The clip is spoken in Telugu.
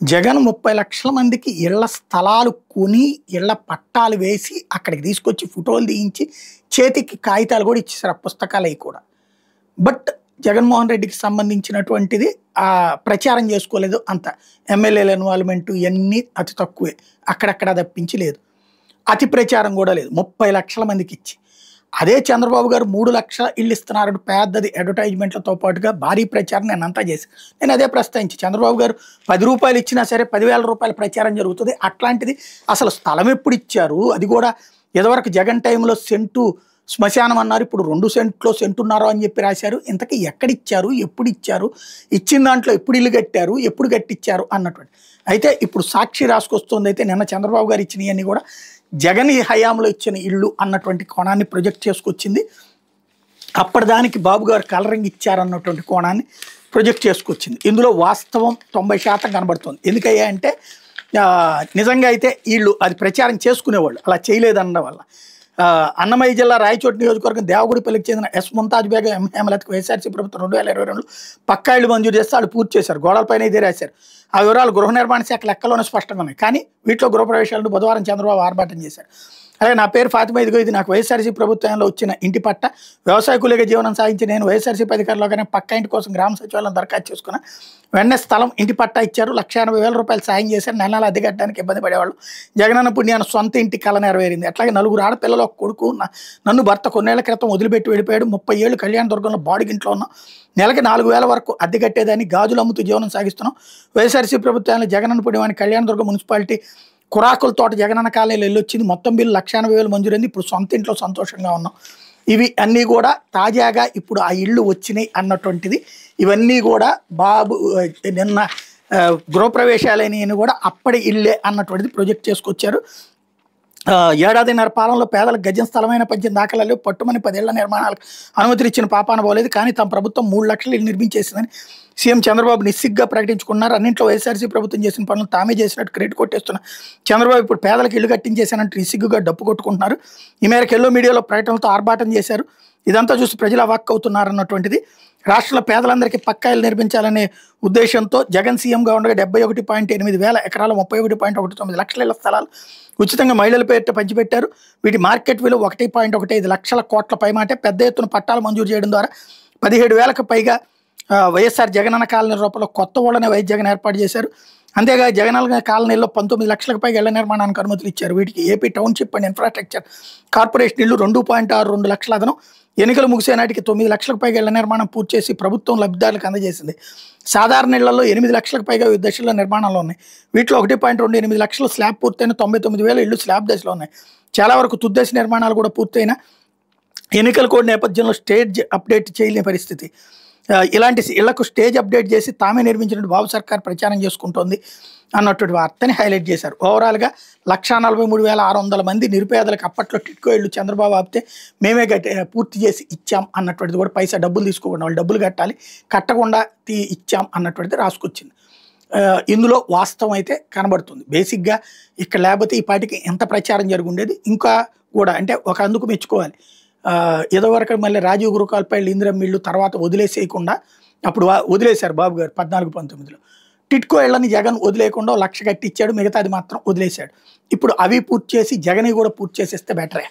జగన్ 30,00,000 మందికి ఇళ్ల స్థలాలు కొని, ఇళ్ల పట్టాలు వేసి, అక్కడికి తీసుకొచ్చి ఫోటోలు తీయించి, చేతికి కాగితాలు కూడా ఇచ్చేసారు. ఆ పుస్తకాలయి కూడా. బట్ జగన్మోహన్ రెడ్డికి సంబంధించినటువంటిది ప్రచారం చేసుకోలేదు అంత. ఎమ్మెల్యేల ఇన్వాల్వ్‌మెంట్ ఇయన్నీ అతి తక్కువే. అక్కడక్కడ తప్పించి లేదు. అతి ప్రచారం కూడా లేదు. 30,00,000 మందికిచ్చి. అదే చంద్రబాబు గారు 3,00,000 ఇళ్ళు ఇస్తున్నారని పెద్దది అడ్వర్టైజ్‌మెంట్‌లతో పాటుగా భారీ ప్రచారం నేనంతా చేశాను. నేను అదే ప్రస్తావించి చంద్రబాబు గారు ₹10 ఇచ్చినా సరే ₹10,000 ప్రచారం జరుగుతుంది. అట్లాంటిది అసలు స్థలం ఎప్పుడు ఇచ్చారు? అది కూడా ఇదివరకు జగన్ టైంలో సెంటు శ్మశానం అన్నారు. ఇప్పుడు 2 సెంట్లో సెంటున్నారో అని చెప్పి రాశారు. ఇంతకీ ఎక్కడిచ్చారు? ఎప్పుడు ఇచ్చారు? ఇచ్చిన దాంట్లో ఎప్పుడు ఇల్లు కట్టారు? ఎప్పుడు కట్టించారు? అన్నటువంటి. అయితే ఇప్పుడు సాక్షి రాసుకొస్తుంది. అయితే నిన్న చంద్రబాబు గారు ఇచ్చినవన్నీ కూడా జగన్ హయాంలో ఇచ్చిన ఇళ్ళు అన్నటువంటి కోణాన్ని ప్రొజెక్ట్ చేసుకొచ్చింది. అప్పటిదానికి బాబు గారు కలరింగ్ ఇచ్చారన్నటువంటి కోణాన్ని ప్రొజెక్ట్ చేసుకొచ్చింది. ఇందులో వాస్తవం 90% కనబడుతుంది. ఎందుకయ్యా అంటే నిజంగా అయితే వీళ్ళు అది ప్రచారం చేసుకునేవాళ్ళు. అలా చేయలేదనడం వల్ల. అన్నమయ్య జిల్లా రాయచోటి నియోజకవర్గం దేవగుడిపల్లికి చెందిన ఎస్ ముంతాజ్ బేగం ఎం హేమలతకు వైఎస్ఆర్సీ ప్రభుత్వం 2022లో పక్కా ఇళ్ళు మంజూరు చేస్తే వాళ్ళు పూర్తి చేశారు. గోడలపైన ఇదే రాశారు. ఆ వివరాలు గృహ నిర్మాణ శాఖ లెక్కలోనే స్పష్టంగా ఉన్నాయి. కానీ వీటిలో గృహప్రవేశాలను బుధవారం చంద్రబాబు ఆర్భాటం చేశారు. అలాగే నా పేరు ఫాతిమా, ఇదిగో ఇది నాకు వైఎస్ఆర్సీ ప్రభుత్వంలో వచ్చిన ఇంటి పట్ట. వ్యవసాయ కూలీగా జీవనం సాగించి నేను వైఎస్ఆర్సీపీ అధికారులుగానే పక్కా ఇంటి కోసం గ్రామ సచివాలయం దరఖాస్తు చేసుకున్నా. వెంటనే స్థలం ఇంటి పట్టా ఇచ్చారు. ₹180,000 సాయం చేశారు. నెల నెల అద్దె కట్టడానికి ఇబ్బంది పడేవాళ్ళు. జగనన్న పుణ్యాన సొంత ఇంటి కళ నెరవేరింది. అట్లాగే 4 ఆడపిల్లలు ఒక కొడుకు. నన్ను భర్త కొన్నేళ్ల క్రితం వదిలిపెట్టి వెళ్ళిపోయాడు. 30 ఏళ్ళు కళ్యాణదుర్గంలో బాడిగింట్లో ఉన్నాం. నెలకి 4,000 వరకు అద్దె కట్టేదాన్ని గాజులు అమ్ముతూ జీవనం సాగిస్తున్నాం. వైఎస్ఆర్సీ ప్రభుత్వాన్ని జగనన్న పుణ్యమని కళ్యాణదుర్గం మున్సిపాలిటీ కురాకుల తోట జగనన్న కాలనీలో వెళ్ళొచ్చింది. మొత్తం బిల్లు 180,000 మంజూరైంది. ఇప్పుడు సొంత ఇంట్లో సంతోషంగా ఉన్నాం. ఇవి అన్నీ కూడా తాజాగా ఇప్పుడు ఆ ఇళ్ళు వచ్చినాయి అన్నటువంటిది. ఇవన్నీ కూడా బాబు నిన్న గృహప్రవేశాలని కూడా అప్పటి ఇళ్ళే అన్నటువంటిది ప్రొజెక్ట్ చేసుకొచ్చారు. ఏడాదిన్నర పాలనలో పేదలకు గజం స్థలమైన 18 దాఖలాలు పట్టుమని 10 ఏళ్ల నిర్మాణాలకు అనుమతులు ఇచ్చిన పాపాన పోలేదు. కానీ తమ ప్రభుత్వం 3 లక్షలు ఇల్లు నిర్మించేసిందని సీఎం చంద్రబాబు నిస్సిగ్గా ప్రకటించుకున్నారు. అన్నింట్లో వైఎస్ఆర్సీ ప్రభుత్వం చేసిన పనులు తామే చేసినట్టు క్రెడిట్ కొట్టేస్తున్న చంద్రబాబు ఇప్పుడు పేదలకు ఇల్లు కట్టించేశానంటూ నిస్సిగ్గుగా డప్పు కొట్టుకుంటున్నారు. ఈ మేరకు ఎల్లో మీడియాలో ప్రకటనలతో ఆర్భాటం చేశారు. ఇదంతా చూసి ప్రజలు అవాక్ అవుతున్నారన్నటువంటిది. రాష్ట్రంలో పేదలందరికీ పక్కా ఇల్లు నిర్మించాలనే ఉద్దేశంతో జగన్ సీఎంగా ఉండగా 71.8 వేల ఎకరాల 31.19 లక్షల ఇళ్ల స్థలాలు ఉచితంగా మహిళల పేరిట పంచిపెట్టారు. వీటి మార్కెట్ విలువ 1.15 లక్షల కోట్ల పైమాటే. పెద్ద ఎత్తున పట్టాలు మంజూరు చేయడం ద్వారా 17,000కు పైగా వైఎస్ఆర్ జగనన్న కాలనీ రూపంలో కొత్త ఊళ్ళనే వైఎస్ జగన్ ఏర్పాటు చేశారు. అంతేగా జగనన్న కాలనీలో 19 లక్షలకు పైగా ఇళ్ల నిర్మాణానికి అనుమతులు ఇచ్చారు. వీటికి AP township and infrastructure corporation ఇళ్లు 2.62 లక్షల అదనం. ఎన్నికలు ముగిసే నాటికి 9 లక్షలకు పైగా ఇళ్ల నిర్మాణం పూర్తి చేసి ప్రభుత్వం లబ్ధిదారులకు అందజేసింది. సాధారణ ఇళ్లలో 8 లక్షలకు పైగా వివిధ దశల్లో నిర్మాణాలు ఉన్నాయి. వీటిలో 1.28 లక్షలు స్లాబ్ పూర్తయిన 99,000 ఇళ్లు స్లాబ్ దశలో ఉన్నాయి. చాలా వరకు తుద్దశ నిర్మాణాలు కూడా పూర్తయిన ఎన్నికల కోడ్ నేపథ్యంలో స్టేజ్ అప్డేట్ చేయలేని పరిస్థితి. ఇలాంటి ఇళ్లకు స్టేజ్ అప్డేట్ చేసి తామే నిర్మించినట్టు బాబు సర్కార్ ప్రచారం చేసుకుంటోంది అన్నటువంటి వార్తని హైలైట్ చేశారు. ఓవరాల్గా 143,600 మంది నిరుపేదలకు అప్పట్లో టిట్కో ఇళ్ళు చంద్రబాబు ఆపితే మేమే పూర్తి చేసి ఇచ్చాం అన్నటువంటిది కూడా పైసా డబ్బులు తీసుకోకుండా వాళ్ళు డబ్బులు కట్టాలి, కట్టకుండా ఇచ్చాం అన్నటువంటిది రాసుకొచ్చింది. ఇందులో వాస్తవం అయితే కనబడుతుంది. బేసిక్గా ఇక్కడ లేకపోతే ఈ పాటికి ఎంత ప్రచారం జరుగుండేది. ఇంకా కూడా అంటే ఒక అందుకు మెచ్చుకోవాలి. ఏదో వరకు మళ్ళీ రాజీవ్ గృహాలపై ఇందిరమ్మ ఇళ్ళు తర్వాత వదిలేసేయకుండా అప్పుడు వదిలేశారు బాబు గారు 14-19లో. టిట్కో ఇళ్ళని జగన్ వదిలేయకుండా 1,00,000 కట్టించాడు. మిగతాది మాత్రం వదిలేశాడు. ఇప్పుడు అవి పూర్తి చేసి జగన్ కూడా పూర్తి చేసేస్తే బెటరే.